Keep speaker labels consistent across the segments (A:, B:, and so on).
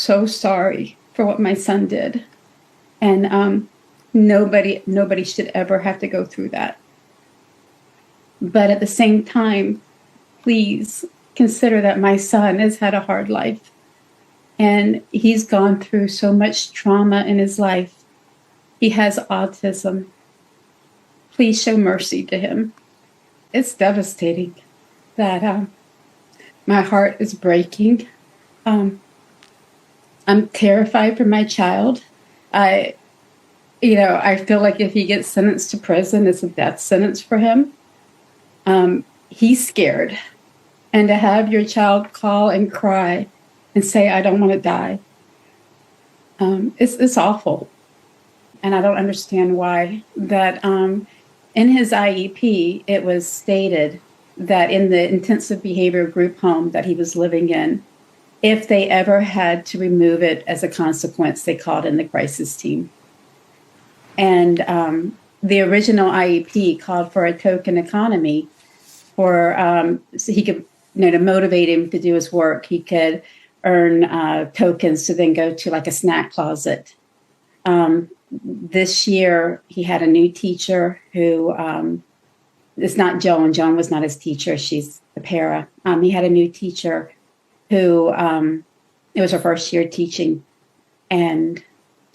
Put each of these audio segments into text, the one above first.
A: so sorry for what my son did. And nobody should ever have to go through that. But at the same time, please consider that my son has had a hard life. And he's gone through so much trauma in his life. He has autism. Please show mercy to him. It's devastating that my heart is breaking. I'm terrified for my child. I feel like if he gets sentenced to prison, it's a death sentence for him. He's scared. And to have your child call and cry and say, I don't want to die, it's awful. And I don't understand why that in his IEP, it was stated that in the intensive behavior group home that he was living in, if they ever had to remove it as a consequence, they called in the crisis team. And the original IEP called for a token economy for so he could, to motivate him to do his work. He could earn tokens to then go to like a snack closet. This year, he had a new teacher who, it's not Joan. Joan was not his teacher. She's the para. He had a new teacher who, it was her first year teaching. And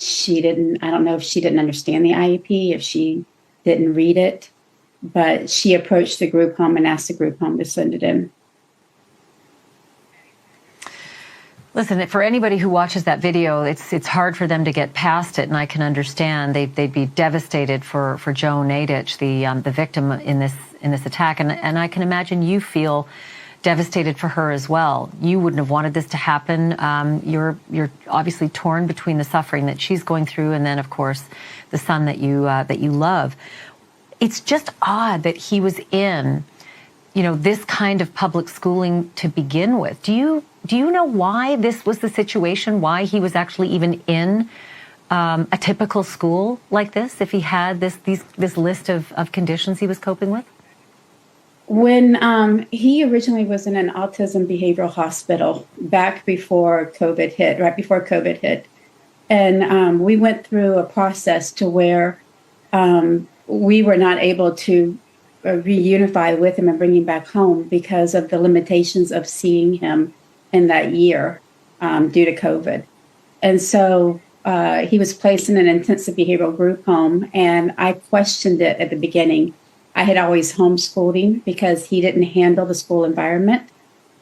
A: I don't know if she didn't understand the IEP, if she didn't read it, but she approached the group home and asked the group home to send it in.
B: Listen, for anybody who watches that video, it's hard for them to get past it, and I can understand they'd be devastated for Joan Nadich, the victim in this attack, and I can imagine you feel devastated for her as well. You wouldn't have wanted this to happen. You're obviously torn between the suffering that she's going through, and then of course the son that you love. It's just odd that he was in, this kind of public schooling to begin with. Do you know why this was the situation? Why he was actually even in a typical school like this? If he had this list of conditions he was coping with?
A: When he originally was in an autism behavioral hospital back before COVID hit, right before COVID hit, and we went through a process to where we were not able to reunify with him and bring him back home because of the limitations of seeing him in that year due to COVID. And so he was placed in an intensive behavioral group home, and I questioned it at the beginning. I had always homeschooled him because he didn't handle the school environment.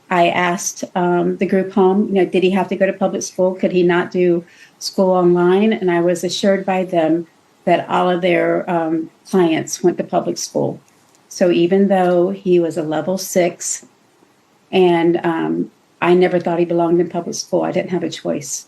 A: I asked the group home, did he have to go to public school? Could he not do school online? And I was assured by them that all of their clients went to public school. So even though he was a level 6 and I never thought he belonged in public school, I didn't have a choice.